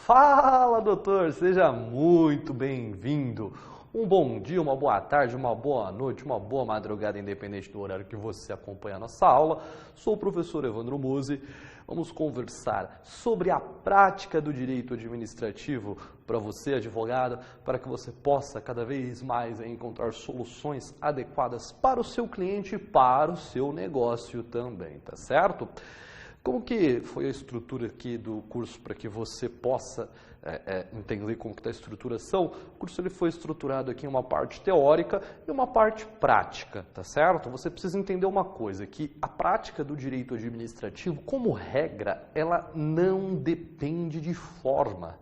Fala, doutor! Seja muito bem-vindo. Um bom dia, uma boa tarde, uma boa noite, uma boa madrugada, independente do horário que você acompanha a nossa aula. Sou o professor Evandro Musi. Vamos conversar sobre a prática do direito administrativo para você, advogado, para que você possa cada vez mais encontrar soluções adequadas para o seu cliente e para o seu negócio também, tá certo? Como que foi a estrutura aqui do curso para que você possa entender como que está a estruturação? O curso ele foi estruturado aqui em uma parte teórica e uma parte prática, tá certo? Você precisa entender uma coisa, que a prática do direito administrativo, como regra, ela não depende de forma.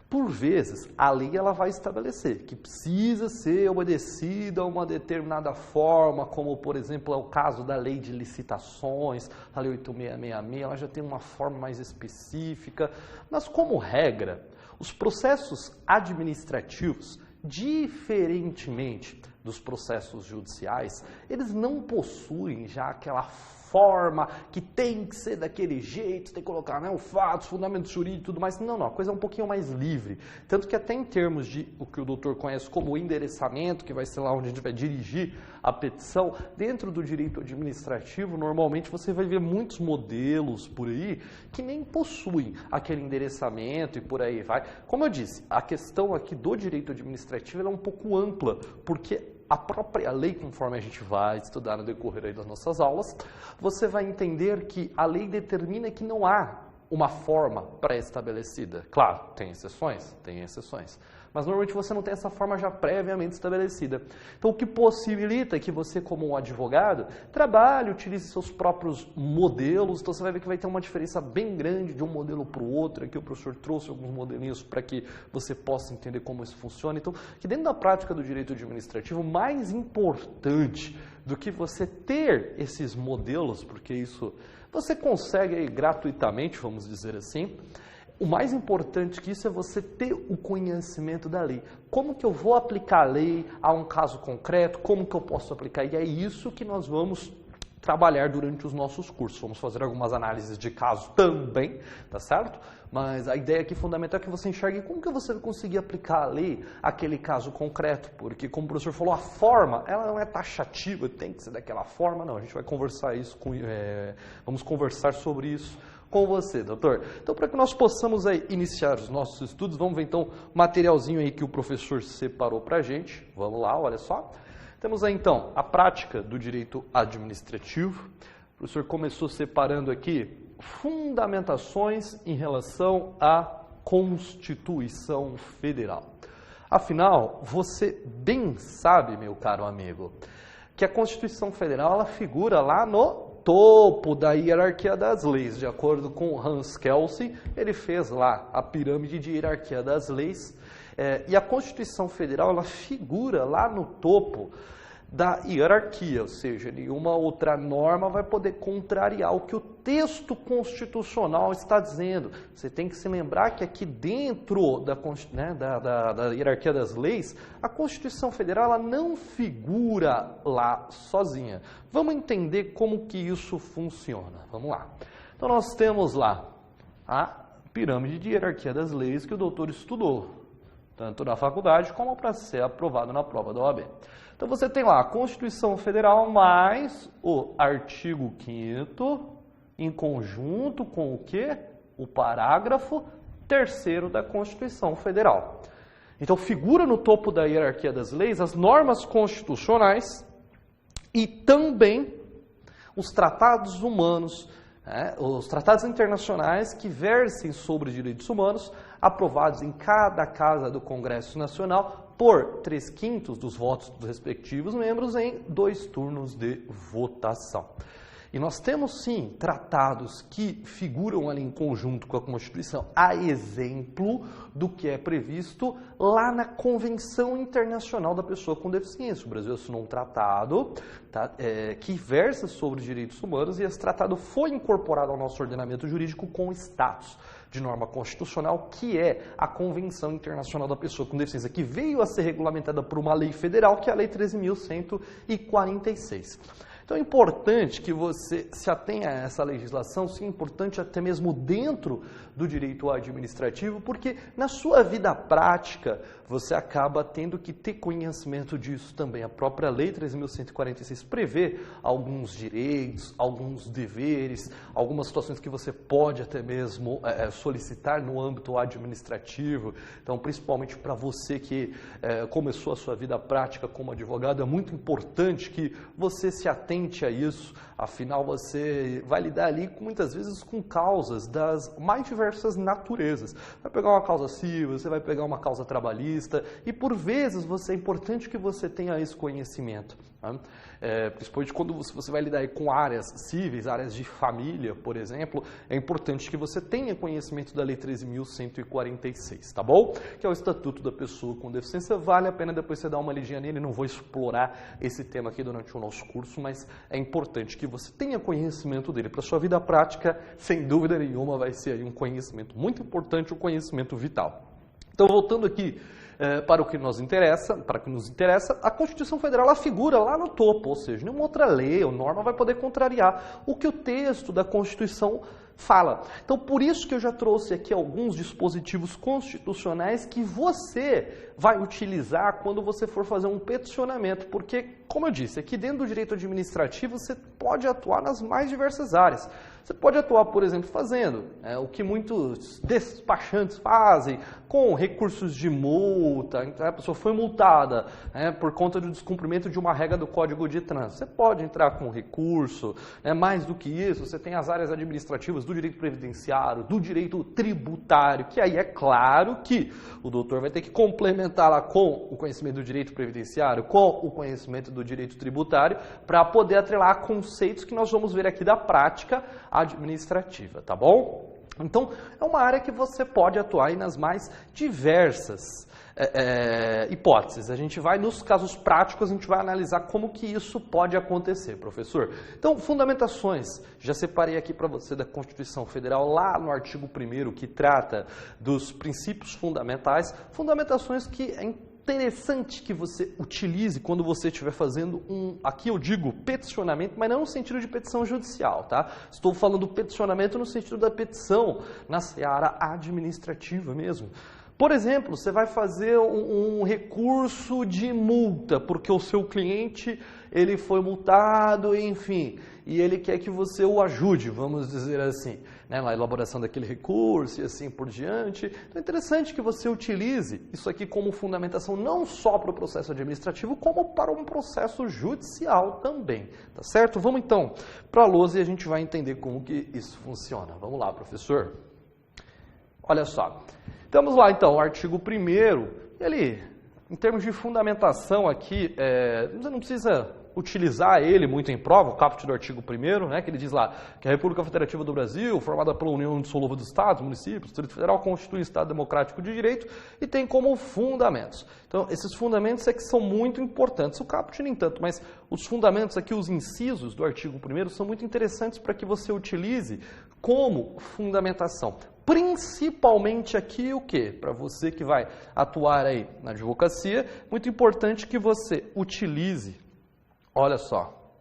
Por vezes, a lei ela vai estabelecer que precisa ser obedecida uma determinada forma, como, por exemplo, é o caso da lei de licitações, a lei 8666, ela já tem uma forma mais específica, mas como regra, os processos administrativos, diferentemente dos processos judiciais, eles não possuem já aquela forma que tem que ser daquele jeito, tem que colocar fatos, fundamentos jurídicos e tudo mais. Não, a coisa é um pouquinho mais livre. Tanto que até em termos de o que o doutor conhece como endereçamento, que vai ser lá onde a gente vai dirigir a petição, dentro do direito administrativo, normalmente você vai ver muitos modelos por aí que nem possuem aquele endereçamento e por aí vai. Como eu disse, a questão aqui do direito administrativo ela é um pouco ampla, porque a própria lei, conforme a gente vai estudar no decorrer aí das nossas aulas, você vai entender que a lei determina que não há uma forma pré-estabelecida. Claro, tem exceções, mas normalmente você não tem essa forma já previamente estabelecida. Então, o que possibilita que você, como um advogado, trabalhe, utilize seus próprios modelos. Então, você vai ver que vai ter uma diferença bem grande de um modelo para o outro. Aqui o professor trouxe alguns modelinhos para que você possa entender como isso funciona. Então, que dentro da prática do direito administrativo, o mais importante do que você ter esses modelos, porque isso você consegue aí gratuitamente, vamos dizer assim, o mais importante que isso é você ter o conhecimento da lei. Como que eu vou aplicar a lei a um caso concreto? Como que eu posso aplicar? E é isso que nós vamos trabalhar durante os nossos cursos. Vamos fazer algumas análises de caso também, tá certo? Mas a ideia aqui fundamental é que você enxergue como que você vai conseguir aplicar a lei àquele caso concreto, porque como o professor falou, a forma, ela não é taxativa, tem que ser daquela forma, não. A gente vai conversar isso vamos conversar sobre isso com você, doutor. Então, para que nós possamos aí iniciar os nossos estudos, vamos ver então o materialzinho aí que o professor separou para a gente. Vamos lá, olha só. Temos aí então a prática do direito administrativo. O professor começou separando aqui fundamentações em relação à Constituição Federal. Afinal, você bem sabe, meu caro amigo, que a Constituição Federal ela figura lá no topo da hierarquia das leis. De acordo com Hans Kelsen, ele fez lá a pirâmide de hierarquia das leis. E a Constituição Federal ela figura lá no topo da hierarquia, ou seja, nenhuma outra norma vai poder contrariar o que o texto constitucional está dizendo. Você tem que se lembrar que aqui dentro da hierarquia das leis, a Constituição Federal ela não figura lá sozinha. Vamos entender como que isso funciona. Vamos lá. Então nós temos lá a pirâmide de hierarquia das leis que o doutor estudou, tanto na faculdade como para ser aprovado na prova da OAB. Então você tem lá a Constituição Federal mais o artigo 5º em conjunto com o quê? O parágrafo 3º da Constituição Federal. Então figura no topo da hierarquia das leis as normas constitucionais e também os tratados humanos, os tratados internacionais que versem sobre direitos humanos, aprovados em cada casa do Congresso Nacional por 3/5 dos votos dos respectivos membros em 2 turnos de votação. E nós temos sim tratados que figuram ali em conjunto com a Constituição, a exemplo do que é previsto lá na Convenção Internacional da Pessoa com Deficiência. O Brasil assinou um tratado que versa sobre direitos humanos e esse tratado foi incorporado ao nosso ordenamento jurídico com status de norma constitucional, que é a Convenção Internacional da Pessoa com Deficiência, que veio a ser regulamentada por uma lei federal, que é a Lei 13.146. Então é importante que você se atenha a essa legislação, sim, é importante até mesmo dentro do direito administrativo, porque na sua vida prática você acaba tendo que ter conhecimento disso também. A própria Lei 3.146 prevê alguns direitos, alguns deveres, algumas situações que você pode até mesmo solicitar no âmbito administrativo. Então, principalmente para você que começou a sua vida prática como advogado, é muito importante que você se atente a isso. Afinal, você vai lidar ali muitas vezes com causas das mais diversas naturezas. Vai pegar uma causa civil, você vai pegar uma causa trabalhista e por vezes é importante que você tenha esse conhecimento. Tá? Principalmente quando você vai lidar aí com áreas cíveis, áreas de família, por exemplo, é importante que você tenha conhecimento da Lei 13.146, tá bom? Que é o Estatuto da Pessoa com Deficiência. Vale a pena depois você dar uma lidinha nele, não vou explorar esse tema aqui durante o nosso curso, mas é importante que você tenha conhecimento dele. Para a sua vida prática, sem dúvida nenhuma, vai ser aí um conhecimento muito importante, um conhecimento vital. Então, voltando aqui para o que nos interessa, a Constituição Federal ela figura lá no topo, ou seja, nenhuma outra lei ou norma vai poder contrariar o que o texto da Constituição fala. Então, por isso que eu já trouxe aqui alguns dispositivos constitucionais que você vai utilizar quando você for fazer um peticionamento, porque, como eu disse, aqui dentro do direito administrativo você pode atuar nas mais diversas áreas. Você pode atuar, por exemplo, fazendo o que muitos despachantes fazem com recursos de multa. A pessoa foi multada por conta do descumprimento de uma regra do Código de Trânsito. Você pode entrar com recurso. Mais do que isso, você tem as áreas administrativas do direito previdenciário, do direito tributário, que aí é claro que o doutor vai ter que complementar lá com o conhecimento do direito previdenciário, com o conhecimento do direito tributário, para poder atrelar conceitos que nós vamos ver aqui da prática administrativa, tá bom? Então, é uma área que você pode atuar aí nas mais diversas hipóteses. A gente vai, nos casos práticos, a gente vai analisar como que isso pode acontecer, professor. Então, fundamentações, já separei aqui para você da Constituição Federal, lá no artigo 1º, que trata dos princípios fundamentais, fundamentações que é interessante que você utilize quando você estiver fazendo aqui eu digo peticionamento, mas não no sentido de petição judicial, tá? Estou falando peticionamento no sentido da petição na seara administrativa mesmo. Por exemplo, você vai fazer um recurso de multa, porque o seu cliente ele foi multado, enfim, e ele quer que você o ajude, vamos dizer assim, na elaboração daquele recurso e assim por diante. Então é interessante que você utilize isso aqui como fundamentação não só para o processo administrativo, como para um processo judicial também, tá certo? Vamos então para a lousa e a gente vai entender como que isso funciona. Vamos lá, professor. Olha só. Estamos lá, então, o artigo 1º, ele, em termos de fundamentação aqui, você não precisa utilizar ele muito em prova, o caput do artigo 1º, né, que ele diz lá que a República Federativa do Brasil, formada pela União Indissolúvel dos Estados, municípios, Distrito Federal, constitui um Estado democrático de direito e tem como fundamentos. Então, esses fundamentos é que são muito importantes. O caput nem tanto, mas os fundamentos aqui, os incisos do artigo 1º, são muito interessantes para que você utilize como fundamentação. Principalmente aqui o quê? Para você que vai atuar aí na advocacia, muito importante que você utilize, olha só,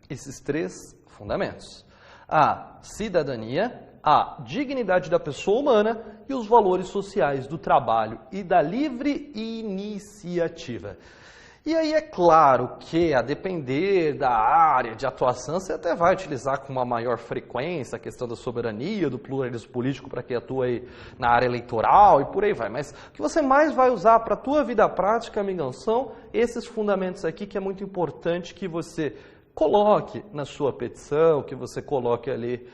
esses 3 fundamentos. A cidadania, a dignidade da pessoa humana e os valores sociais do trabalho e da livre iniciativa. E aí é claro que, a depender da área de atuação, você até vai utilizar com uma maior frequência a questão da soberania, do pluralismo político para quem atua aí na área eleitoral e por aí vai. Mas o que você mais vai usar para a tua vida prática, amigão, são esses fundamentos aqui que é muito importante que você coloque na sua petição, que você coloque ali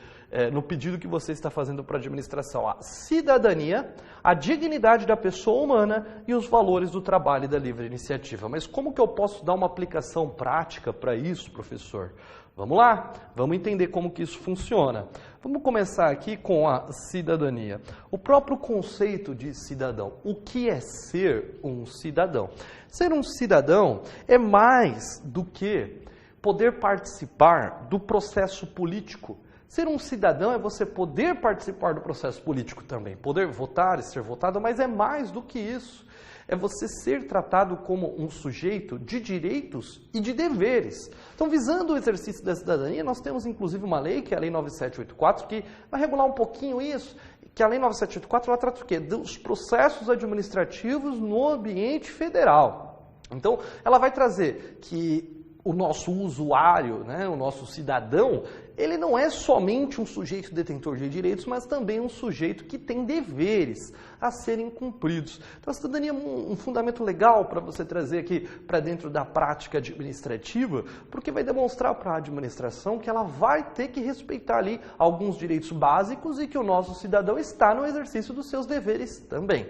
no pedido que você está fazendo para a administração. A cidadania, a dignidade da pessoa humana e os valores do trabalho e da livre iniciativa. Mas como que eu posso dar uma aplicação prática para isso, professor? Vamos lá, vamos entender como que isso funciona. Vamos começar aqui com a cidadania. O próprio conceito de cidadão. O que é ser um cidadão? Ser um cidadão é mais do que poder participar do processo político, Ser um cidadão é você poder participar do processo político também, poder votar e ser votado, mas é mais do que isso. É você ser tratado como um sujeito de direitos e de deveres. Então, visando o exercício da cidadania, nós temos inclusive uma lei, que é a Lei 9784, que vai regular um pouquinho isso, que a Lei 9784 ela trata o quê? Dos processos administrativos no ambiente federal. Então, ela vai trazer que o nosso usuário, né, o nosso cidadão, ele não é somente um sujeito detentor de direitos, mas também um sujeito que tem deveres a serem cumpridos. Então, a cidadania é um fundamento legal para você trazer aqui para dentro da prática administrativa, porque vai demonstrar para a administração que ela vai ter que respeitar ali alguns direitos básicos e que o nosso cidadão está no exercício dos seus deveres também.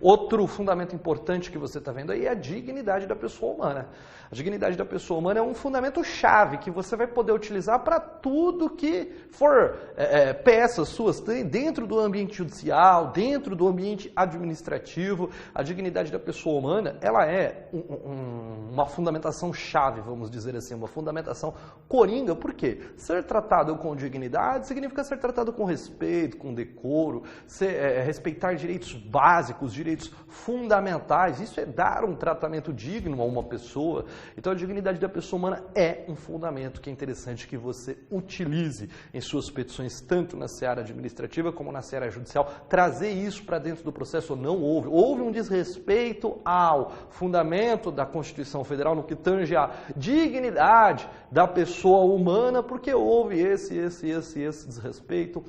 Outro fundamento importante que você está vendo aí é a dignidade da pessoa humana. A dignidade da pessoa humana é um fundamento chave que você vai poder utilizar para tudo que for peças suas dentro do ambiente judicial, dentro do ambiente administrativo. A dignidade da pessoa humana, ela é uma fundamentação chave, vamos dizer assim, uma fundamentação coringa. Por quê? Ser tratado com dignidade significa ser tratado com respeito, com decoro, respeitar direitos básicos, direitos fundamentais. Isso é dar um tratamento digno a uma pessoa. Então, a dignidade da pessoa humana é um fundamento que é interessante que você utilize em suas petições, tanto na seara administrativa como na seara judicial. Trazer isso para dentro do processo não houve. Houve um desrespeito ao fundamento da Constituição Federal no que tange a dignidade da pessoa humana, porque houve esse desrespeito,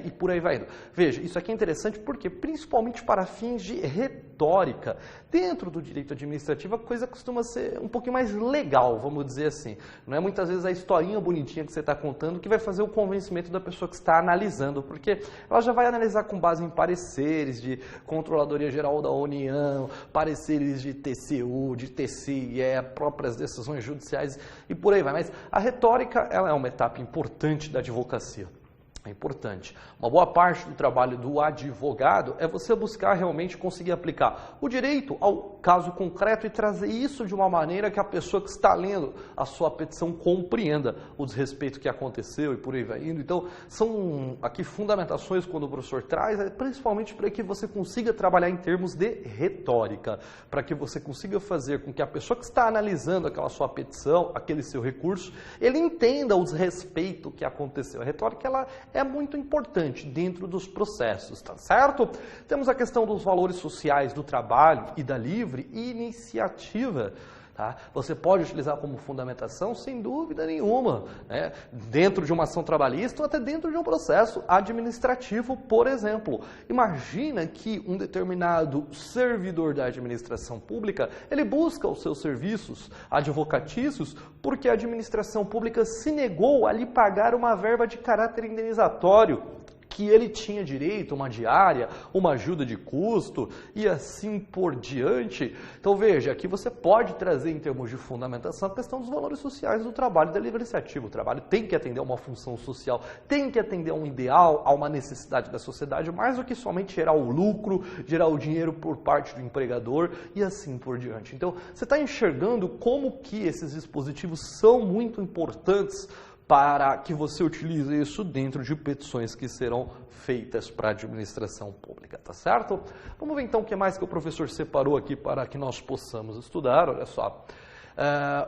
e por aí vai indo. Veja, isso aqui é interessante porque, principalmente para fins de retórica, dentro do direito administrativo a coisa costuma ser um pouquinho mais legal, vamos dizer assim. Não é muitas vezes a historinha bonitinha que você está contando que vai fazer o convencimento da pessoa que está analisando, porque ela já vai analisar com base em pareceres de Controladoria Geral da União, pareceres de TCU, de TCE, próprias decisões judiciais e por aí vai. Mas a retórica ela é uma etapa importante da advocacia. É importante. Uma boa parte do trabalho do advogado é você buscar realmente conseguir aplicar o direito ao caso concreto e trazer isso de uma maneira que a pessoa que está lendo a sua petição compreenda o desrespeito que aconteceu e por aí vai indo. Então, são aqui fundamentações quando o professor traz, principalmente para que você consiga trabalhar em termos de retórica, para que você consiga fazer com que a pessoa que está analisando aquela sua petição, aquele seu recurso, ele entenda o desrespeito que aconteceu. A retórica, ela é muito importante dentro dos processos, tá certo? Temos a questão dos valores sociais do trabalho e da livre iniciativa. Tá? Você pode utilizar como fundamentação, sem dúvida nenhuma, né? Dentro de uma ação trabalhista ou até dentro de um processo administrativo, por exemplo. Imagina que um determinado servidor da administração pública, ele busca os seus serviços advocatícios porque a administração pública se negou a lhe pagar uma verba de caráter indenizatório, que ele tinha direito, uma diária, uma ajuda de custo e assim por diante. Então veja, aqui você pode trazer em termos de fundamentação a questão dos valores sociais do trabalho da livre iniciativa. O trabalho tem que atender a uma função social, tem que atender a um ideal, a uma necessidade da sociedade, mais do que somente gerar o lucro, gerar o dinheiro por parte do empregador e assim por diante. Então você está enxergando como que esses dispositivos são muito importantes para que você utilize isso dentro de petições que serão feitas para a administração pública, tá certo? Vamos ver então o que mais que o professor separou aqui para que nós possamos estudar, olha só.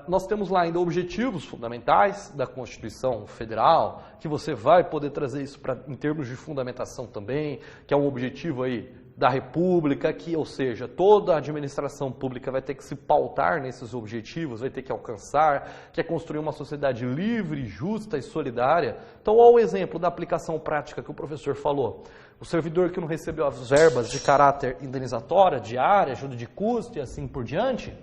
Nós temos lá ainda objetivos fundamentais da Constituição Federal, que você vai poder trazer isso em termos de fundamentação também, que é um objetivo aí da República, que, ou seja, toda a administração pública vai ter que se pautar nesses objetivos, vai ter que alcançar, que é construir uma sociedade livre, justa e solidária. Então, olha o exemplo da aplicação prática que o professor falou. O servidor que não recebeu as verbas de caráter indenizatório, diária, ajuda de custo e assim por diante,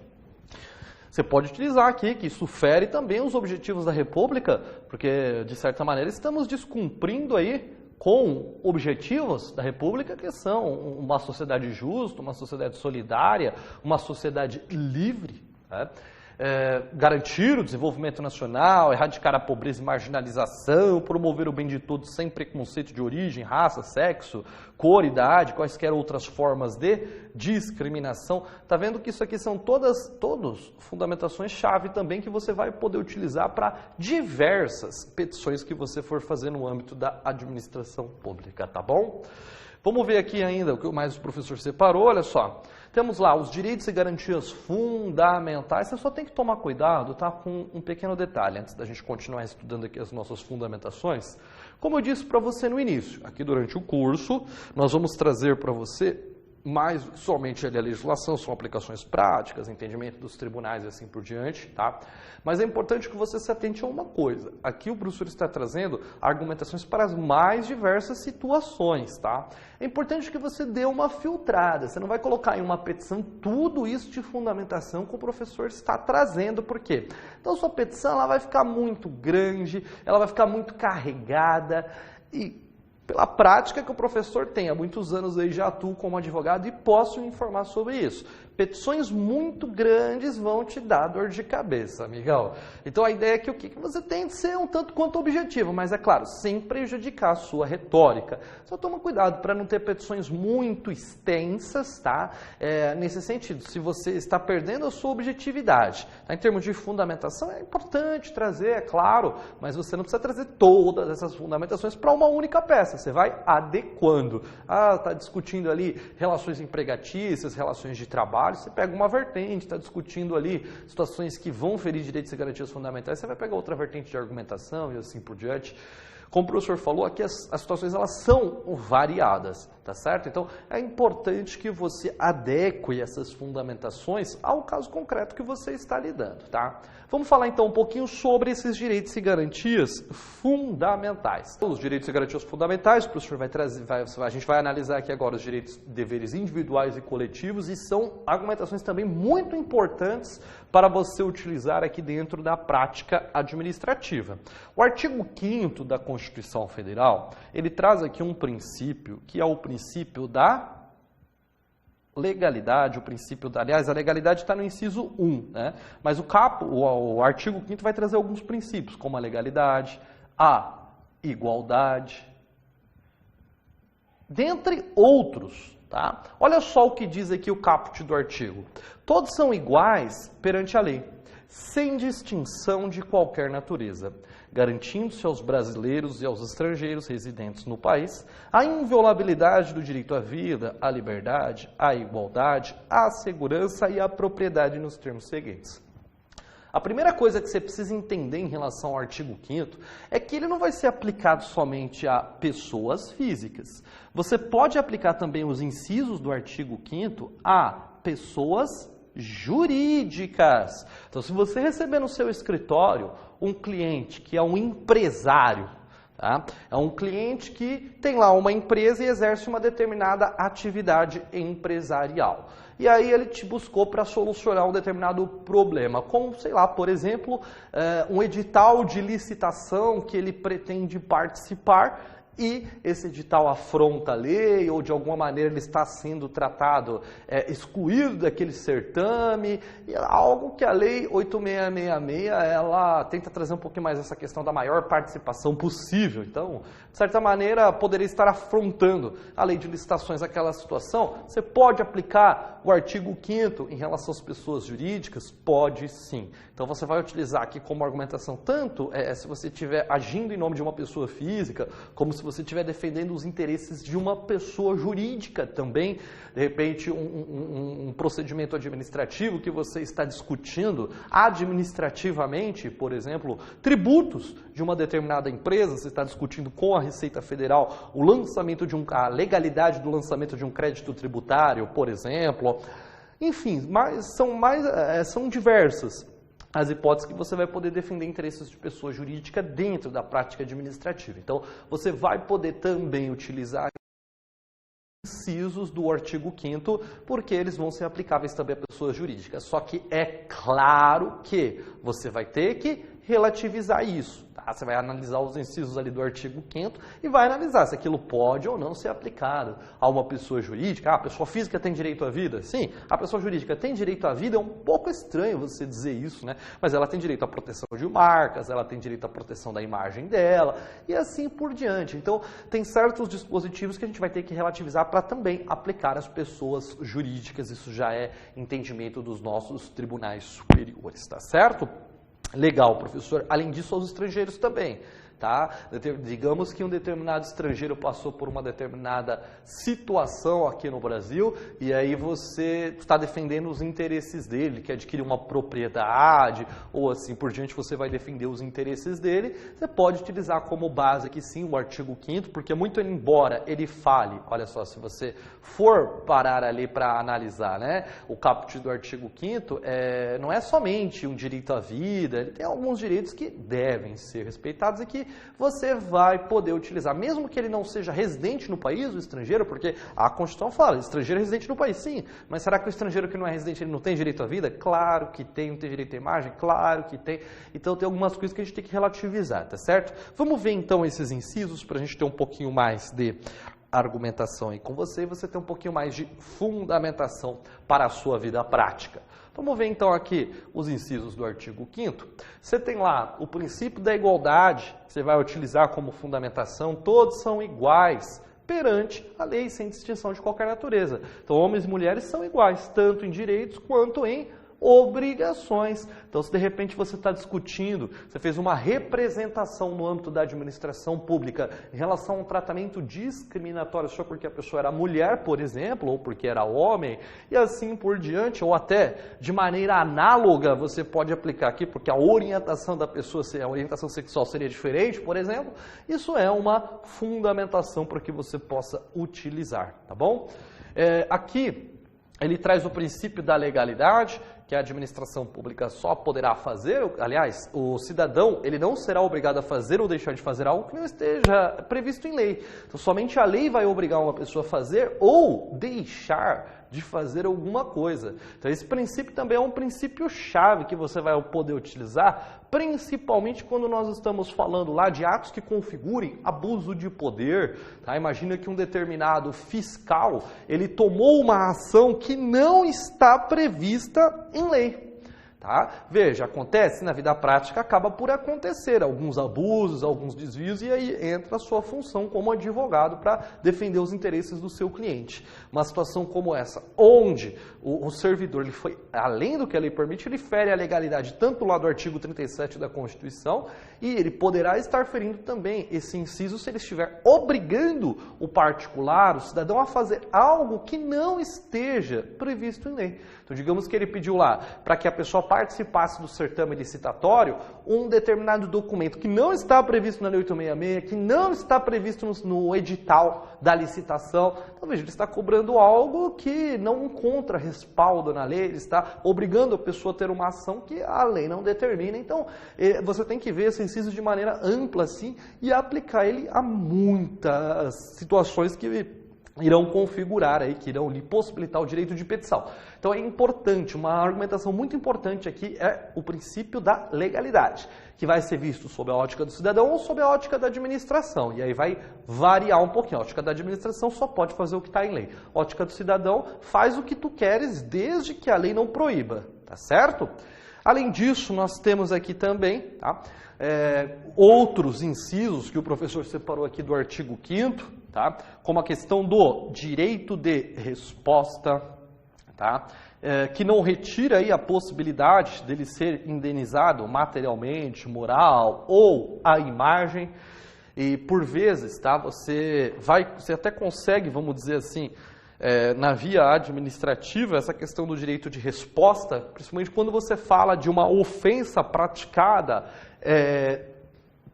você pode utilizar aqui, que isso fere também os objetivos da República, porque, de certa maneira, estamos descumprindo aí com objetivos da República que são uma sociedade justa, uma sociedade solidária, uma sociedade livre, né? garantir o desenvolvimento nacional, erradicar a pobreza e marginalização, promover o bem de todos sem preconceito de origem, raça, sexo, cor, idade, quaisquer outras formas de discriminação. Tá vendo que isso aqui são todas fundamentações-chave também que você vai poder utilizar para diversas petições que você for fazer no âmbito da administração pública, tá bom? Vamos ver aqui ainda o que mais o professor separou, olha só. Temos lá os direitos e garantias fundamentais. Você só tem que tomar cuidado, tá, com um pequeno detalhe, antes da gente continuar estudando aqui as nossas fundamentações. Como eu disse para você no início, aqui durante o curso, nós vamos trazer para você mais somente ali a legislação, são aplicações práticas, entendimento dos tribunais e assim por diante, tá? Mas é importante que você se atente a uma coisa. Aqui o professor está trazendo argumentações para as mais diversas situações, tá? É importante que você dê uma filtrada. Você não vai colocar em uma petição tudo isso de fundamentação que o professor está trazendo. Por quê? Então, sua petição ela vai ficar muito grande, ela vai ficar muito carregada e pela prática que o professor tem, há muitos anos aí já atuo como advogado e posso informar sobre isso. Petições muito grandes vão te dar dor de cabeça, amigão. Então a ideia é que o que você tem de ser um tanto quanto objetivo, mas é claro, sem prejudicar a sua retórica. Só toma cuidado para não ter petições muito extensas, tá? Nesse sentido, se você está perdendo a sua objetividade, tá? Em termos de fundamentação, é importante trazer, é claro, mas você não precisa trazer todas essas fundamentações para uma única peça. Você vai adequando. Está discutindo ali relações empregatícias, relações de trabalho, você pega uma vertente, está discutindo ali situações que vão ferir direitos e garantias fundamentais, você vai pegar outra vertente de argumentação e assim por diante. Como o professor falou, aqui as situações elas são variadas, tá certo? Então, é importante que você adeque essas fundamentações ao caso concreto que você está lidando, tá? Vamos falar então um pouquinho sobre esses direitos e garantias fundamentais. Os direitos e garantias fundamentais, o professor vai trazer, a gente vai analisar aqui agora os direitos e deveres individuais e coletivos e são argumentações também muito importantes para você utilizar aqui dentro da prática administrativa. O artigo 5º da Constituição Federal, ele traz aqui um princípio que é o princípio da legalidade, o princípio da... Aliás, a legalidade está no inciso 1, né? Mas o artigo 5º vai trazer alguns princípios, como a legalidade, a igualdade, dentre outros, tá? Olha só o que diz aqui o caput do artigo. Todos são iguais perante a lei, sem distinção de qualquer natureza, garantindo-se aos brasileiros e aos estrangeiros residentes no país a inviolabilidade do direito à vida, à liberdade, à igualdade, à segurança e à propriedade nos termos seguintes. A primeira coisa que você precisa entender em relação ao artigo 5º é que ele não vai ser aplicado somente a pessoas físicas. Você pode aplicar também os incisos do artigo 5º a pessoas jurídicas. Então, se você receber no seu escritório um cliente que é um empresário, tá? É um cliente que tem lá uma empresa e exerce uma determinada atividade empresarial. E aí ele te buscou para solucionar um determinado problema, como, sei lá, por exemplo, um edital de licitação que ele pretende participar e esse edital afronta a lei ou de alguma maneira ele está sendo tratado, excluído daquele certame, e é algo que a lei 8666 ela tenta trazer um pouquinho mais essa questão da maior participação possível. Então, de certa maneira, poderia estar afrontando a lei de licitações aquela situação. Você pode aplicar o artigo 5º em relação às pessoas jurídicas? Pode sim. Então, você vai utilizar aqui como argumentação tanto se você estiver agindo em nome de uma pessoa física, como se você estiver defendendo os interesses de uma pessoa jurídica também, de repente um procedimento administrativo que você está discutindo administrativamente, por exemplo, tributos de uma determinada empresa, você está discutindo com a Receita Federal o lançamento a legalidade do lançamento de um crédito tributário, por exemplo. Enfim, são diversas as hipóteses que você vai poder defender interesses de pessoa jurídica dentro da prática administrativa. Então, você vai poder também utilizar incisos do artigo 5º, porque eles vão ser aplicáveis também a pessoas jurídicas. Só que é claro que você vai ter que relativizar isso, tá? Você vai analisar os incisos ali do artigo 5º e vai analisar se aquilo pode ou não ser aplicado a uma pessoa jurídica. A pessoa física tem direito à vida? Sim. A pessoa jurídica tem direito à vida? É um pouco estranho você dizer isso, né? Mas ela tem direito à proteção de marcas, ela tem direito à proteção da imagem dela e assim por diante. Então, tem certos dispositivos que a gente vai ter que relativizar para também aplicar às pessoas jurídicas. Isso já é entendimento dos nossos tribunais superiores, tá certo? Legal, professor. Além disso, aos estrangeiros também. Tá? Digamos que um determinado estrangeiro passou por uma determinada situação aqui no Brasil e aí você está defendendo os interesses dele, que adquire uma propriedade ou assim por diante, você vai defender os interesses dele. Você pode utilizar como base aqui sim o artigo 5º, porque muito embora ele fale, olha só, se você for parar ali para analisar, né, o caput do artigo 5º, não é somente um direito à vida, ele tem alguns direitos que devem ser respeitados e que você vai poder utilizar, mesmo que ele não seja residente no país, o estrangeiro, porque a Constituição fala, estrangeiro é residente no país, sim, mas será que o estrangeiro que não é residente, ele não tem direito à vida? Claro que tem, não tem direito à imagem? Claro que tem. Então tem algumas coisas que a gente tem que relativizar, tá certo? Vamos ver então esses incisos para a gente ter um pouquinho mais de argumentação aí com você e você ter um pouquinho mais de fundamentação para a sua vida prática. Vamos ver então aqui os incisos do artigo 5º. Você tem lá o princípio da igualdade, que você vai utilizar como fundamentação, todos são iguais perante a lei, sem distinção de qualquer natureza. Então, homens e mulheres são iguais, tanto em direitos quanto em obrigações. Então, se de repente você está discutindo, você fez uma representação no âmbito da administração pública em relação a um tratamento discriminatório só porque a pessoa era mulher, por exemplo, ou porque era homem, e assim por diante, ou até de maneira análoga você pode aplicar aqui, porque a orientação da pessoa, a orientação sexual seria diferente, por exemplo, isso é uma fundamentação para que você possa utilizar, tá bom? Aqui ele traz o princípio da legalidade, que a administração pública só poderá fazer, aliás, o cidadão ele não será obrigado a fazer ou deixar de fazer algo que não esteja previsto em lei. Então, somente a lei vai obrigar uma pessoa a fazer ou deixar de fazer alguma coisa. Então, esse princípio também é um princípio-chave que você vai poder utilizar, principalmente quando nós estamos falando lá de atos que configurem abuso de poder. Tá? Imagina que um determinado fiscal, ele tomou uma ação que não está prevista em lei. Tá? Veja, acontece na vida prática, acaba por acontecer alguns abusos, alguns desvios, e aí entra a sua função como advogado para defender os interesses do seu cliente. Uma situação como essa, onde o servidor ele foi além do que a lei permite, ele fere a legalidade tanto lá do artigo 37 da Constituição, e ele poderá estar ferindo também esse inciso se ele estiver obrigando o particular, o cidadão, a fazer algo que não esteja previsto em lei. Então, digamos que ele pediu lá para que a pessoa participasse do certame licitatório um determinado documento que não está previsto na Lei 866, que não está previsto no edital da licitação. Então, veja, ele está cobrando algo que não encontra respaldo na lei, ele está obrigando a pessoa a ter uma ação que a lei não determina. Então, você tem que ver esse inciso de maneira ampla assim e aplicar ele a muitas situações que irão configurar aí, que irão lhe possibilitar o direito de petição. Então é importante, uma argumentação muito importante aqui é o princípio da legalidade, que vai ser visto sob a ótica do cidadão ou sob a ótica da administração. E aí vai variar um pouquinho. A ótica da administração só pode fazer o que está em lei. A ótica do cidadão faz o que tu queres desde que a lei não proíba, tá certo? Além disso, nós temos aqui também, tá, outros incisos que o professor separou aqui do artigo 5º, tá, como a questão do direito de resposta, tá, que não retira aí a possibilidade dele ser indenizado materialmente, moral ou a imagem. E por vezes, tá, você até consegue, vamos dizer assim, na via administrativa, essa questão do direito de resposta, principalmente quando você fala de uma ofensa praticada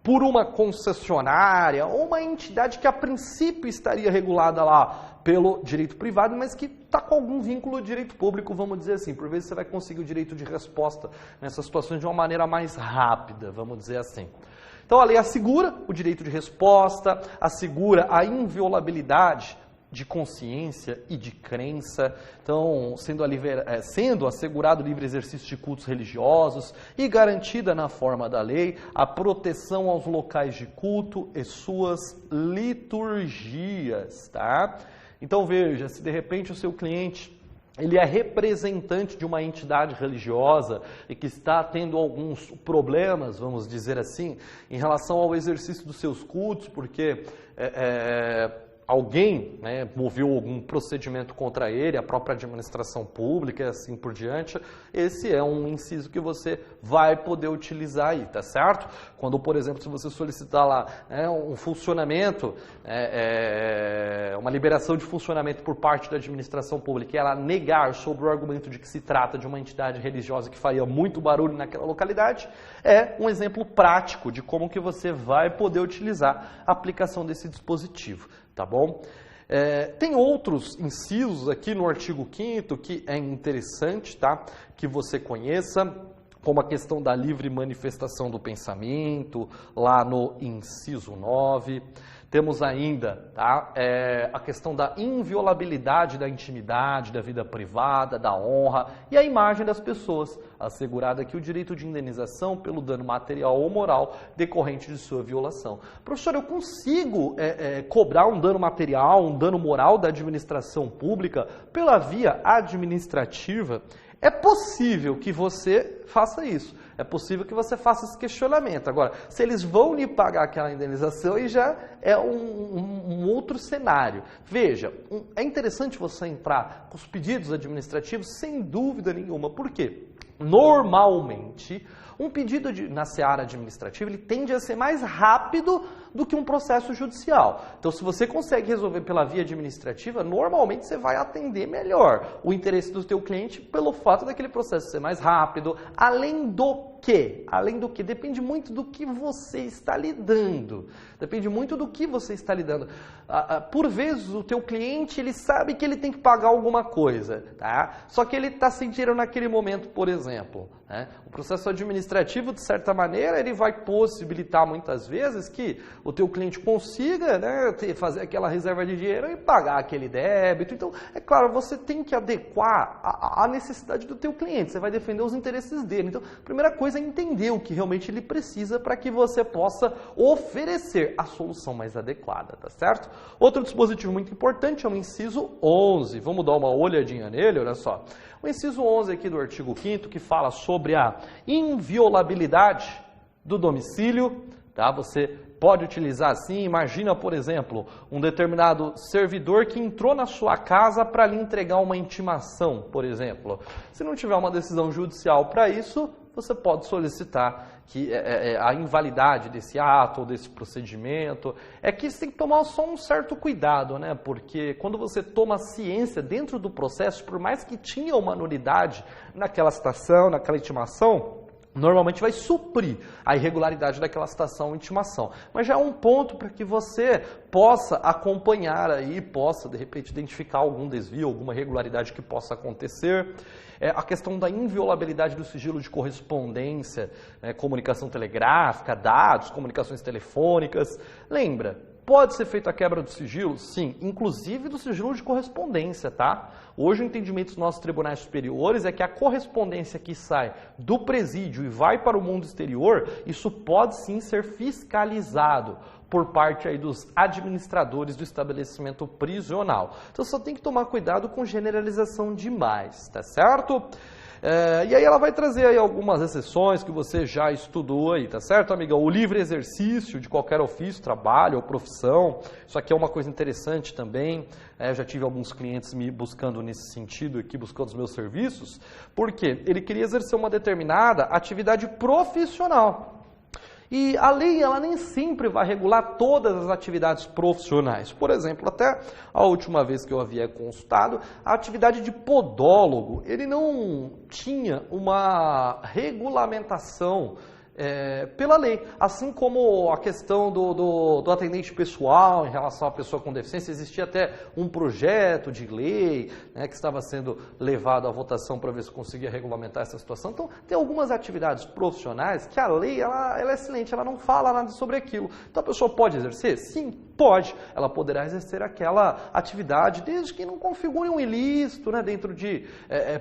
por uma concessionária ou uma entidade que a princípio estaria regulada lá pelo direito privado, mas que está com algum vínculo ao direito público, vamos dizer assim. Por vezes você vai conseguir o direito de resposta nessas situações de uma maneira mais rápida, vamos dizer assim. Então a lei assegura o direito de resposta, assegura a inviolabilidade de consciência e de crença. Então, sendo assegurado o livre exercício de cultos religiosos e garantida na forma da lei a proteção aos locais de culto e suas liturgias, tá? Então veja, se de repente o seu cliente ele é representante de uma entidade religiosa e que está tendo alguns problemas, vamos dizer assim, em relação ao exercício dos seus cultos, porque alguém, né, moveu algum procedimento contra ele, a própria administração pública e assim por diante, esse é um inciso que você vai poder utilizar aí, tá certo? Quando, por exemplo, se você solicitar lá um funcionamento, uma liberação de funcionamento por parte da administração pública e ela negar sob o argumento de que se trata de uma entidade religiosa que faria muito barulho naquela localidade, é um exemplo prático de como que você vai poder utilizar a aplicação desse dispositivo. Tá bom? Tem outros incisos aqui no artigo 5º que é interessante, tá? Que você conheça, como a questão da livre manifestação do pensamento, lá no inciso 9. Temos ainda, tá, a questão da inviolabilidade da intimidade, da vida privada, da honra e a imagem das pessoas, assegurado aqui o direito de indenização pelo dano material ou moral decorrente de sua violação. Professor, eu consigo cobrar um dano material, um dano moral da administração pública pela via administrativa? É possível que você faça isso, é possível que você faça esse questionamento. Agora, se eles vão lhe pagar aquela indenização, aí já é um outro cenário. Veja, é interessante você entrar com os pedidos administrativos sem dúvida nenhuma. Por quê? Normalmente, um pedido na seara administrativa ele tende a ser mais rápido do que um processo judicial. Então, se você consegue resolver pela via administrativa, normalmente você vai atender melhor o interesse do teu cliente pelo fato daquele processo ser mais rápido. Além do que, depende muito do que você está lidando. Depende muito do que você está lidando. Por vezes, o teu cliente, ele sabe que ele tem que pagar alguma coisa, tá? Só que ele está sem dinheiro naquele momento, por exemplo. Né? O processo administrativo, de certa maneira, ele vai possibilitar muitas vezes que o teu cliente consiga, né, fazer aquela reserva de dinheiro e pagar aquele débito. Então, é claro, você tem que adequar a necessidade do teu cliente. Você vai defender os interesses dele. Então, a primeira coisa é entender o que realmente ele precisa para que você possa oferecer a solução mais adequada, tá certo? Outro dispositivo muito importante é o inciso 11. Vamos dar uma olhadinha nele, olha só. O inciso 11 aqui do artigo 5º, que fala sobre a inviolabilidade do domicílio, tá? Você pode utilizar assim, imagina, por exemplo, um determinado servidor que entrou na sua casa para lhe entregar uma intimação, por exemplo. Se não tiver uma decisão judicial para isso, você pode solicitar que a invalidade desse ato ou desse procedimento. É que você tem que tomar só um certo cuidado, né? Porque quando você toma ciência dentro do processo, por mais que tinha uma nulidade naquela citação, naquela intimação, normalmente vai suprir a irregularidade daquela citação ou intimação. Mas já é um ponto para que você possa acompanhar aí, possa de repente identificar algum desvio, alguma irregularidade que possa acontecer. A questão da inviolabilidade do sigilo de correspondência, comunicação telegráfica, dados, comunicações telefônicas. Lembra, pode ser feita a quebra do sigilo? Sim, inclusive do sigilo de correspondência, tá? Hoje o entendimento dos nossos tribunais superiores é que a correspondência que sai do presídio e vai para o mundo exterior, isso pode sim ser fiscalizado por parte aí dos administradores do estabelecimento prisional. Então só tem que tomar cuidado com generalização demais, tá certo? E aí ela vai trazer aí algumas exceções que você já estudou aí, tá certo, amigão? O livre exercício de qualquer ofício, trabalho ou profissão, isso aqui é uma coisa interessante também. Eu já tive alguns clientes me buscando nesse sentido aqui, buscando os meus serviços, porque ele queria exercer uma determinada atividade profissional. E a lei, ela nem sempre vai regular todas as atividades profissionais. Por exemplo, até a última vez que eu havia consultado, a atividade de podólogo, ele não tinha uma regulamentação pela lei. Assim como a questão do atendente pessoal em relação à pessoa com deficiência, existia até um projeto de lei, né, que estava sendo levado à votação para ver se conseguia regulamentar essa situação. Então, tem algumas atividades profissionais que a lei ela é excelente, ela não fala nada sobre aquilo. Então, a pessoa pode exercer? Sim, pode. Ela poderá exercer aquela atividade desde que não configure um ilícito, né, dentro de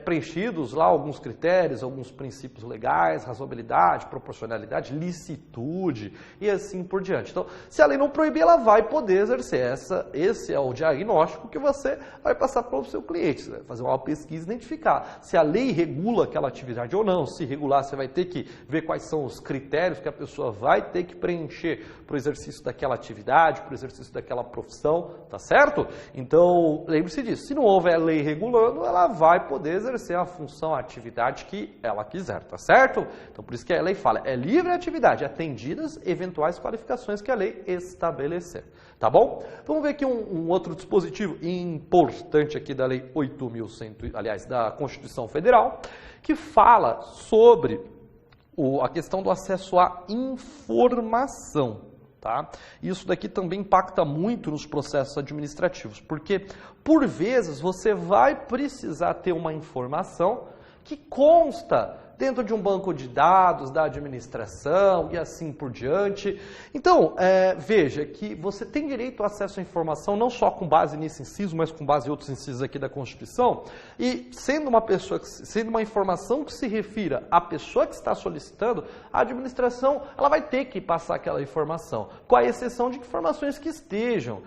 preenchidos lá alguns critérios, alguns princípios legais, razoabilidade, proporcionalidade, licitude e assim por diante. Então, se a lei não proibir, ela vai poder exercer. Esse é o diagnóstico que você vai passar para o seu cliente. Você vai fazer uma pesquisa e identificar se a lei regula aquela atividade ou não. Se regular, você vai ter que ver quais são os critérios que a pessoa vai ter que preencher para o exercício daquela atividade, para o exercício daquela profissão, tá certo? Então, lembre-se disso. Se não houver lei regulando, ela vai poder exercer a função, a atividade que ela quiser, tá certo? Então, por isso que a lei fala, é livre atividade, atendidas eventuais qualificações que a lei estabelecer. Tá bom? Vamos ver aqui um outro dispositivo importante aqui da Lei 8.100, aliás, da Constituição Federal, que fala sobre a questão do acesso à informação. Tá? Isso daqui também impacta muito nos processos administrativos, porque, por vezes, você vai precisar ter uma informação que consta dentro de um banco de dados da administração e assim por diante. Então, veja que você tem direito ao acesso à informação não só com base nesse inciso, mas com base em outros incisos aqui da Constituição, e sendo uma informação que se refira à pessoa que está solicitando, a administração ela vai ter que passar aquela informação, com a exceção de informações que estejam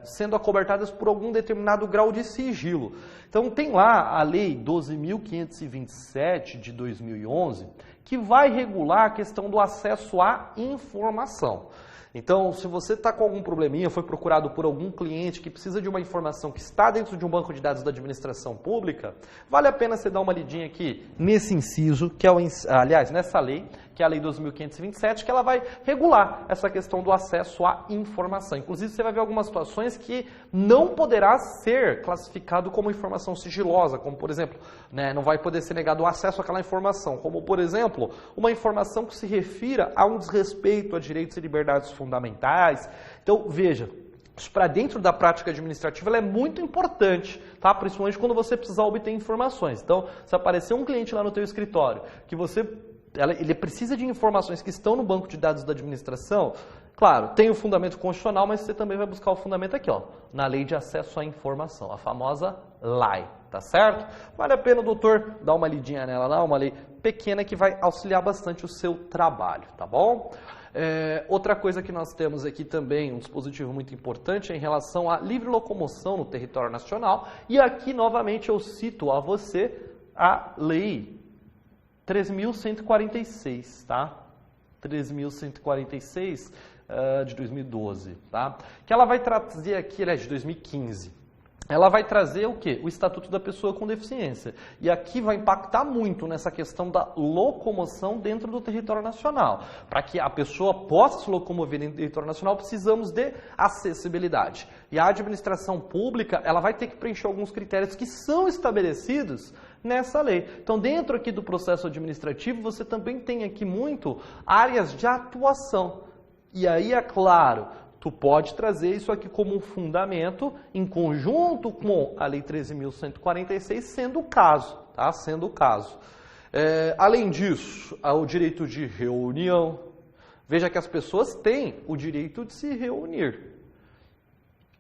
sendo acobertadas por algum determinado grau de sigilo. Então, tem lá a Lei 12.527 de 2011, que vai regular a questão do acesso à informação. Então, se você está com algum probleminha, foi procurado por algum cliente que precisa de uma informação que está dentro de um banco de dados da administração pública, vale a pena você dar uma lidinha aqui nesse inciso, que é aliás, nessa lei, que é a Lei 2.527, que ela vai regular essa questão do acesso à informação. Inclusive, você vai ver algumas situações que não poderá ser classificado como informação sigilosa, como, por exemplo, né, não vai poder ser negado o acesso àquela informação, como, por exemplo, uma informação que se refira a um desrespeito a direitos e liberdades fundamentais. Então, veja, isso para dentro da prática administrativa ela é muito importante, tá? Principalmente quando você precisar obter informações. Então, se aparecer um cliente lá no teu escritório que ele precisa de informações que estão no banco de dados da administração, claro, tem o fundamento constitucional, mas você também vai buscar o fundamento aqui, ó, na Lei de Acesso à Informação, a famosa LAI, tá certo? Vale a pena, doutor, dar uma lidinha nela lá, uma lei pequena que vai auxiliar bastante o seu trabalho, tá bom? Outra coisa que nós temos aqui também, um dispositivo muito importante, é em relação à livre locomoção no território nacional, e aqui novamente eu cito a você a Lei 3.146, tá? 3.146 de 2012, tá? Que ela vai trazer aqui, ela é de 2015. Ela vai trazer o quê? O Estatuto da Pessoa com Deficiência. E aqui vai impactar muito nessa questão da locomoção dentro do território nacional. Para que a pessoa possa se locomover dentro do território nacional, precisamos de acessibilidade. E a administração pública, ela vai ter que preencher alguns critérios que são estabelecidos nessa lei. Então, dentro aqui do processo administrativo, você também tem aqui muito áreas de atuação. E aí, é claro, tu pode trazer isso aqui como um fundamento em conjunto com a Lei 13.146, sendo o caso, tá? Sendo o caso. Além disso, há o direito de reunião. Veja que as pessoas têm o direito de se reunir.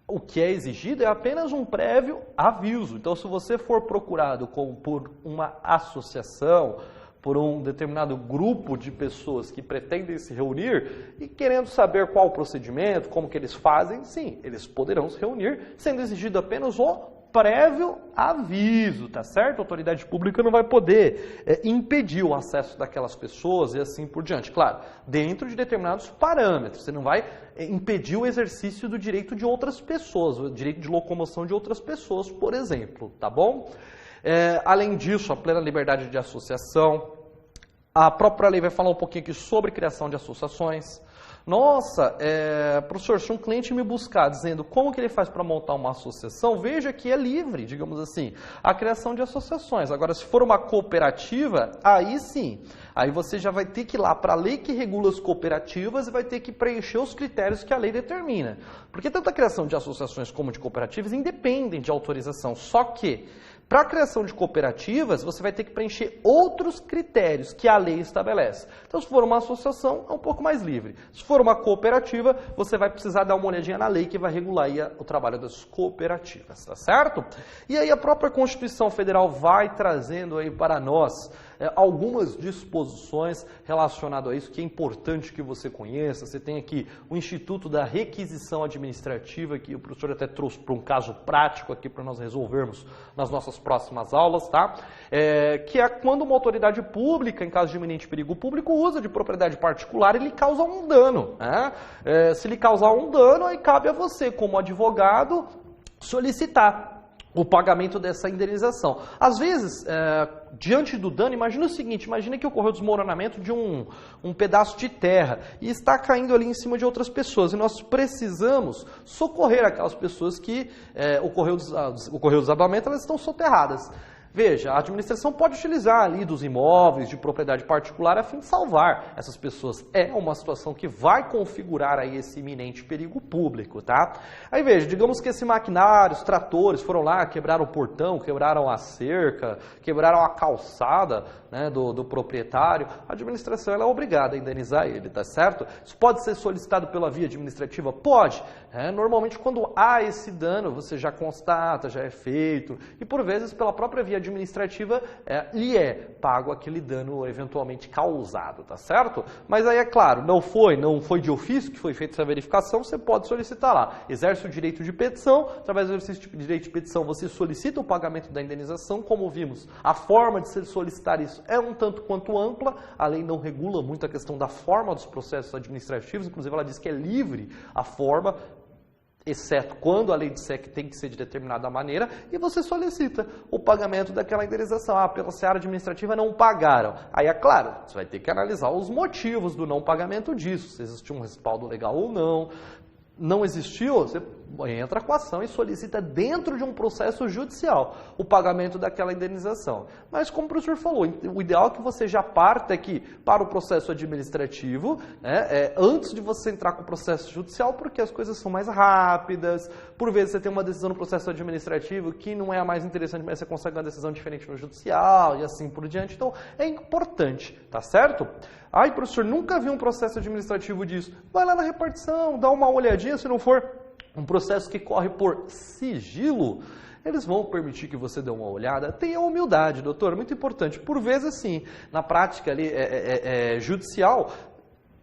O que é exigido é apenas um prévio aviso. Então, se você for procurado por uma associação, por um determinado grupo de pessoas que pretendem se reunir e querendo saber qual o procedimento, como que eles fazem, sim, eles poderão se reunir, sendo exigido apenas o prévio aviso, tá certo? A autoridade pública não vai poder impedir o acesso daquelas pessoas e assim por diante. Claro, dentro de determinados parâmetros, você não vai impedir o exercício do direito de outras pessoas, o direito de locomoção de outras pessoas, por exemplo, tá bom? Além disso, a plena liberdade de associação. A própria lei vai falar um pouquinho aqui sobre criação de associações. Nossa, professor, se um cliente me buscar dizendo como que ele faz para montar uma associação, veja que é livre, digamos assim, a criação de associações. Agora, se for uma cooperativa, aí sim, aí você já vai ter que ir lá para a lei que regula as cooperativas e vai ter que preencher os critérios que a lei determina. Porque tanto a criação de associações como de cooperativas independem de autorização, só que para a criação de cooperativas, você vai ter que preencher outros critérios que a lei estabelece. Então, se for uma associação, é um pouco mais livre. Se for uma cooperativa, você vai precisar dar uma olhadinha na lei que vai regular aí o trabalho das cooperativas, tá certo? E aí a própria Constituição Federal vai trazendo aí para nós algumas disposições relacionadas a isso, que é importante que você conheça. Você tem aqui o Instituto da Requisição Administrativa, que o professor até trouxe para um caso prático aqui para nós resolvermos nas nossas próximas aulas, tá? Que é quando uma autoridade pública, em caso de iminente perigo público, usa de propriedade particular e lhe causa um dano, né? Se lhe causar um dano, aí cabe a você, como advogado, solicitar o pagamento dessa indenização. Às vezes, diante do dano, imagina o seguinte, imagina que ocorreu o desmoronamento de um pedaço de terra e está caindo ali em cima de outras pessoas, e nós precisamos socorrer aquelas pessoas que ocorreu o desabamento, elas estão soterradas. Veja, a administração pode utilizar ali dos imóveis de propriedade particular a fim de salvar essas pessoas. É uma situação que vai configurar aí esse iminente perigo público, tá? Aí veja, digamos que esse maquinário, os tratores foram lá, quebraram o portão, quebraram a cerca, quebraram a calçada, né, do proprietário. A administração ela é obrigada a indenizar ele, tá certo? Isso pode ser solicitado pela via administrativa? Pode. Normalmente quando há esse dano, você já constata, já é feito, e por vezes pela própria via administrativa lhe é pago aquele dano eventualmente causado, tá certo? Mas aí é claro, não foi de ofício que foi feita essa verificação, você pode solicitar lá. Exerce o direito de petição, através do exercício de direito de petição você solicita o pagamento da indenização, como vimos, a forma de se solicitar isso é um tanto quanto ampla, a lei não regula muito a questão da forma dos processos administrativos, inclusive ela diz que é livre a forma, exceto quando a lei disser que tem que ser de determinada maneira, e você solicita o pagamento daquela indenização. Pela seara administrativa não pagaram. Aí é claro, você vai ter que analisar os motivos do não pagamento disso, se existiu um respaldo legal ou não. Não existiu, você entra com a ação e solicita dentro de um processo judicial o pagamento daquela indenização. Mas como o professor falou, o ideal é que você já parta aqui para o processo administrativo, antes de você entrar com o processo judicial, porque as coisas são mais rápidas, por vezes você tem uma decisão no processo administrativo que não é a mais interessante, mas você consegue uma decisão diferente no judicial e assim por diante. Então é importante, tá certo? Ai, professor, nunca vi um processo administrativo disso. Vai lá na repartição, dá uma olhadinha, se não for um processo que corre por sigilo, eles vão permitir que você dê uma olhada. Tenha humildade, doutor, muito importante. Por vezes, sim, na prática ali, judicial,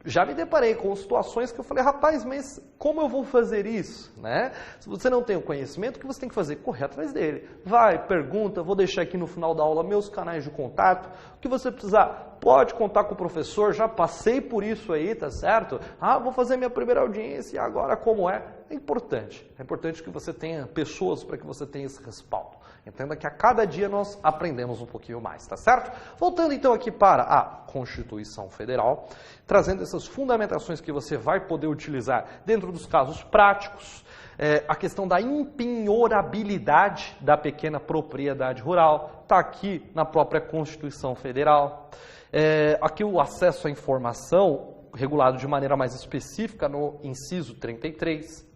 já me deparei com situações que eu falei, rapaz, mas como eu vou fazer isso? Né? Se você não tem o conhecimento, o que você tem que fazer? Correr atrás dele. Vai, pergunta, vou deixar aqui no final da aula meus canais de contato. O que você precisar, pode contar com o professor, já passei por isso aí, tá certo? Vou fazer minha primeira audiência, agora como é? É importante que você tenha pessoas para que você tenha esse respaldo. Entenda que a cada dia nós aprendemos um pouquinho mais, tá certo? Voltando então aqui para a Constituição Federal, trazendo essas fundamentações que você vai poder utilizar dentro dos casos práticos, a questão da impenhorabilidade da pequena propriedade rural, está aqui na própria Constituição Federal. Aqui o acesso à informação, regulado de maneira mais específica no inciso 33.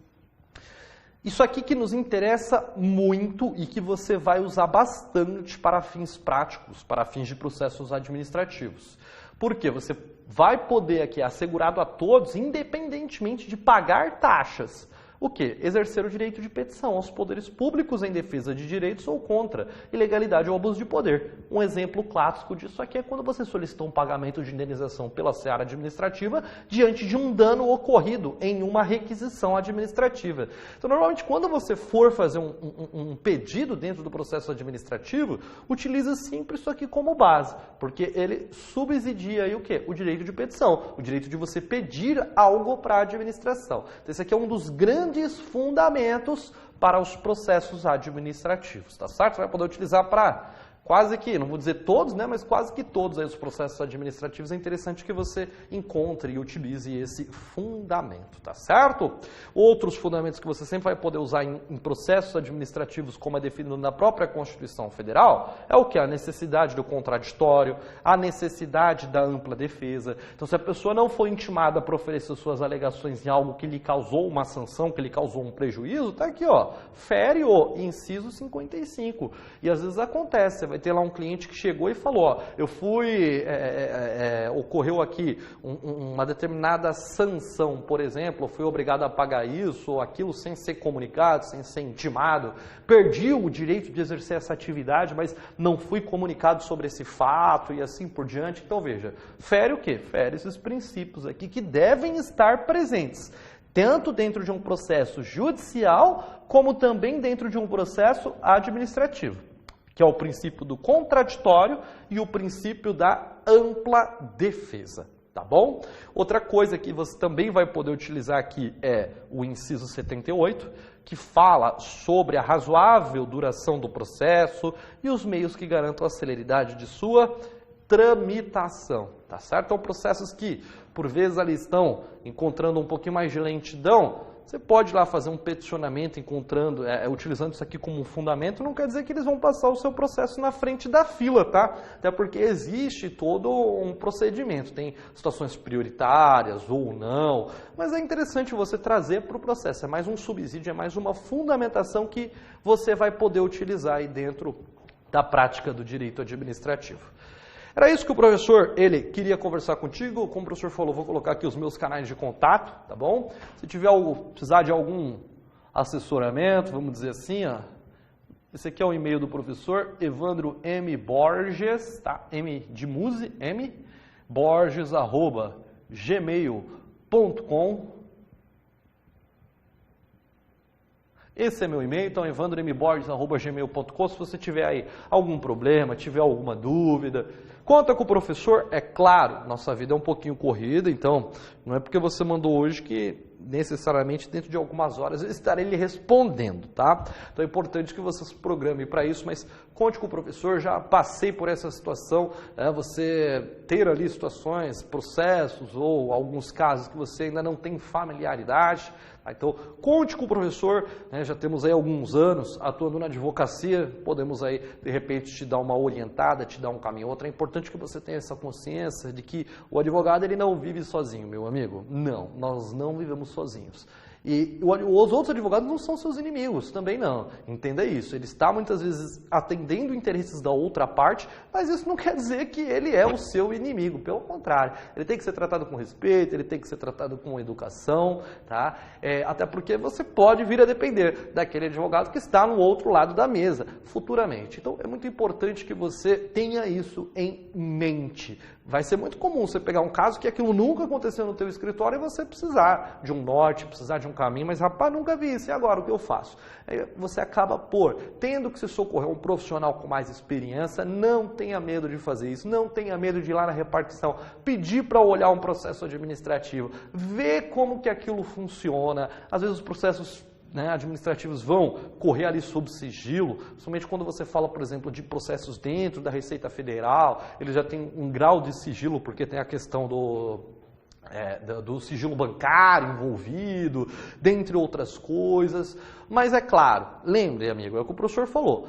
Isso aqui que nos interessa muito e que você vai usar bastante para fins práticos, para fins de processos administrativos. Porque você vai poder aqui, assegurado a todos, independentemente de pagar taxas, o quê? Exercer o direito de petição aos poderes públicos em defesa de direitos ou contra ilegalidade ou abuso de poder. Um exemplo clássico disso aqui é quando você solicita um pagamento de indenização pela seara administrativa diante de um dano ocorrido em uma requisição administrativa. Então, normalmente, quando você for fazer um pedido dentro do processo administrativo, utiliza sempre isso aqui como base, porque ele subsidia aí o quê? O direito de petição, o direito de você pedir algo para a administração. Então, esse aqui é um dos grandes fundamentos para os processos administrativos, tá certo? Você vai poder utilizar para Quase que, não vou dizer todos, né, mas quase que todos aí os processos administrativos é interessante que você encontre e utilize esse fundamento, tá certo? Outros fundamentos que você sempre vai poder usar em processos administrativos, como é definido na própria Constituição Federal, é o que? A necessidade do contraditório, a necessidade da ampla defesa. Então, se a pessoa não foi intimada para oferecer suas alegações em algo que lhe causou uma sanção, que lhe causou um prejuízo, tá aqui, ó, fere o inciso 55. E às vezes acontece, você vai ter lá um cliente que chegou e falou, ó, eu fui, ocorreu aqui uma determinada sanção, por exemplo, eu fui obrigado a pagar isso ou aquilo sem ser comunicado, sem ser intimado, perdi o direito de exercer essa atividade, mas não fui comunicado sobre esse fato e assim por diante. Então veja, fere o quê? Fere esses princípios aqui que devem estar presentes, tanto dentro de um processo judicial, como também dentro de um processo administrativo, que é o princípio do contraditório e o princípio da ampla defesa, tá bom? Outra coisa que você também vai poder utilizar aqui é o inciso 78, que fala sobre a razoável duração do processo e os meios que garantam a celeridade de sua tramitação, tá certo? Então, processos que, por vezes, ali estão encontrando um pouquinho mais de lentidão, você pode ir lá fazer um peticionamento utilizando isso aqui como um fundamento, não quer dizer que eles vão passar o seu processo na frente da fila, tá? Até porque existe todo um procedimento, tem situações prioritárias ou não, mas é interessante você trazer para o processo, é mais um subsídio, é mais uma fundamentação que você vai poder utilizar aí dentro da prática do direito administrativo. Era isso que o professor, ele queria conversar contigo. Como o professor falou, vou colocar aqui os meus canais de contato, tá bom? Se precisar de algum assessoramento, vamos dizer assim, ó, esse aqui é o e-mail do professor, Evandro M. Borges, tá? M de Muse, M, Borges, @gmail.com. Esse é meu e-mail, então evandromborges@gmail.com. Se você tiver aí algum problema, tiver alguma dúvida, conta com o professor. É claro, nossa vida é um pouquinho corrida, então não é porque você mandou hoje que necessariamente dentro de algumas horas eu estarei lhe respondendo, tá? Então é importante que você se programe para isso, mas conte com o professor, já passei por essa situação, você ter ali situações, processos ou alguns casos que você ainda não tem familiaridade, tá? Então conte com o professor, né? Já temos aí alguns anos atuando na advocacia, podemos aí de repente te dar uma orientada, te dar um caminho. Outra, é importante que você tenha essa consciência de que o advogado ele não vive sozinho, meu amigo. Não, nós não vivemos sozinhos. E os outros advogados não são seus inimigos, também não. Entenda isso. Ele está muitas vezes atendendo interesses da outra parte, mas isso não quer dizer que ele é o seu inimigo. Pelo contrário, ele tem que ser tratado com respeito, ele tem que ser tratado com educação, tá? Até porque você pode vir a depender daquele advogado que está no outro lado da mesa futuramente. Então é muito importante que você tenha isso em mente. Vai ser muito comum você pegar um caso que aquilo nunca aconteceu no teu escritório e você precisar de um norte, precisar de um caminho, mas rapaz, nunca vi isso, e agora o que eu faço? Aí você acaba tendo que se socorrer a um profissional com mais experiência. Não tenha medo de fazer isso, não tenha medo de ir lá na repartição, pedir para olhar um processo administrativo, ver como que aquilo funciona. Às vezes os processos administrativos vão correr ali sob sigilo, somente quando você fala, por exemplo, de processos dentro da Receita Federal, ele já tem um grau de sigilo, porque tem a questão do sigilo bancário envolvido, dentre outras coisas. Mas é claro, lembre, amigo, é o que o professor falou,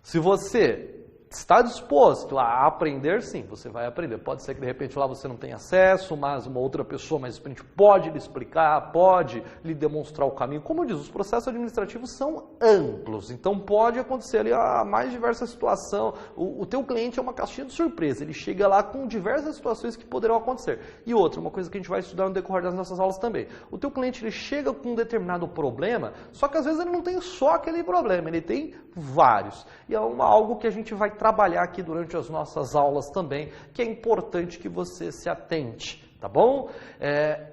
se você está disposto a aprender, sim, você vai aprender. Pode ser que de repente lá você não tenha acesso, mas uma outra pessoa mais experiente pode lhe explicar, pode lhe demonstrar o caminho. Como eu disse, os processos administrativos são amplos, então pode acontecer ali a mais diversa situação. O teu cliente é uma caixinha de surpresa, ele chega lá com diversas situações que poderão acontecer. E outra, uma coisa que a gente vai estudar no decorrer das nossas aulas também. O teu cliente ele chega com um determinado problema, só que às vezes ele não tem só aquele problema, ele tem vários. E é algo que a gente vai trabalhar aqui durante as nossas aulas também, que é importante que você se atente, tá bom?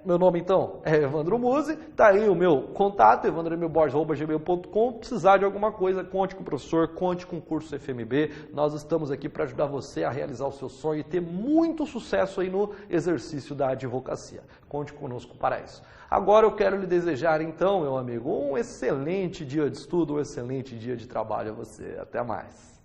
Meu nome então é Evandro Muse, tá aí o meu contato, evandromborges@gmail.com. Precisar de alguma coisa, conte com o professor, conte com o curso FMB, nós estamos aqui para ajudar você a realizar o seu sonho e ter muito sucesso aí no exercício da advocacia. Conte conosco para isso. Agora eu quero lhe desejar então, meu amigo, um excelente dia de estudo, um excelente dia de trabalho a você. Até mais.